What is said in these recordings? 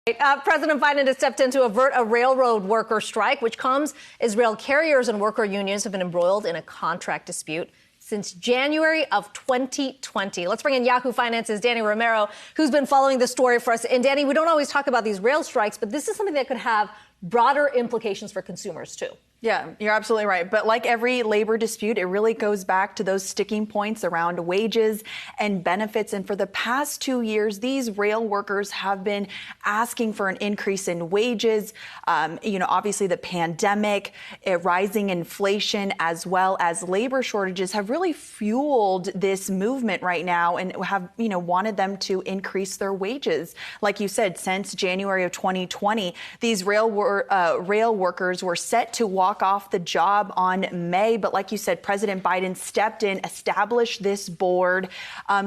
President Biden has stepped in to avert a railroad worker strike, which comes as rail carriers and worker unions have been embroiled in a contract dispute since January of 2020. Let's bring in Yahoo Finance's Dani Romero, who's been following the story for us. And Dani, we don't always talk about these rail strikes, but this is something that could have broader implications for consumers, too. Yeah, you're absolutely right. But like every labor dispute, it really goes back to those sticking points around wages and benefits. And for the past 2 years, these rail workers have been asking for an increase in wages. Obviously the pandemic, rising inflation, as well as labor shortages have really fueled this movement right now and have, wanted them to increase their wages. Like you said, since January of 2020, these rail workers were set to walk off the job on May. But like you said, President Biden stepped in, established this board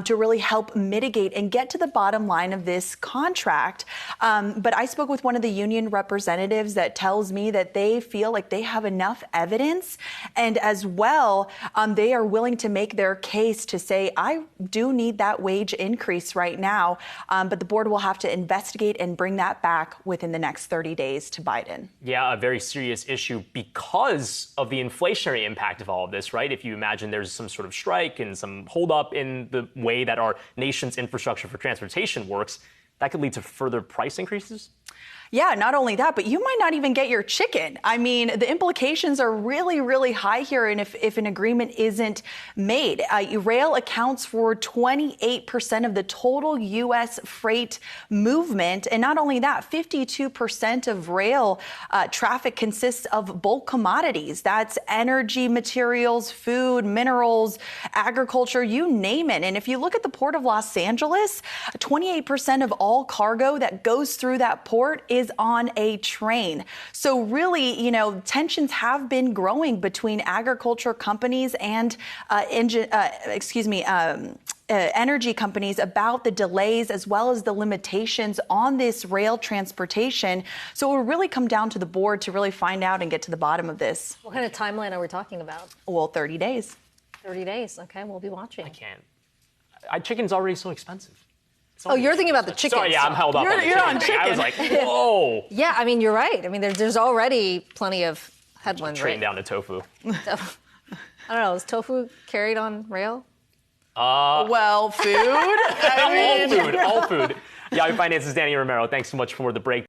to really help mitigate and get to the bottom line of this contract. But I spoke with one of the union representatives that tells me that they feel like they have enough evidence. And as well, they are willing to make their case to say, I do need that wage increase right now. But the board will have to investigate and bring that back within the next 30 days to Biden. Yeah, a very serious issue because of the inflationary impact of all of this, right? If you imagine there's some sort of strike and some holdup in the way that our nation's infrastructure for transportation works, that could lead to further price increases. Yeah, not only that, but you might not even get your chicken. I mean, the implications are really, really high here. And if an agreement isn't made, rail accounts for 28% of the total U.S. freight movement. And not only that, 52% of rail traffic consists of bulk commodities. That's energy, materials, food, minerals, agriculture, you name it. And if you look at the Port of Los Angeles, 28% of all cargo that goes through that port is on a train. So really, tensions have been growing between agriculture companies and energy companies about the delays as well as the limitations on this rail transportation. So it will really come down to the board to really find out and get to the bottom of this. What kind of timeline are we talking about? Well, 30 days. 30 days. Okay, we'll be watching. I can't. Chicken's already so expensive. Oh, you're thinking about the chicken. Sorry, yeah, I'm held up. You're on chicken. I was like, whoa. Yeah, I mean, you're right. I mean, there's already plenty of headwinds, Train right? down to tofu. I don't know. Is tofu carried on rail? Well, food. All food. Yahoo Finance's Dani Romero. Thanks so much for the break.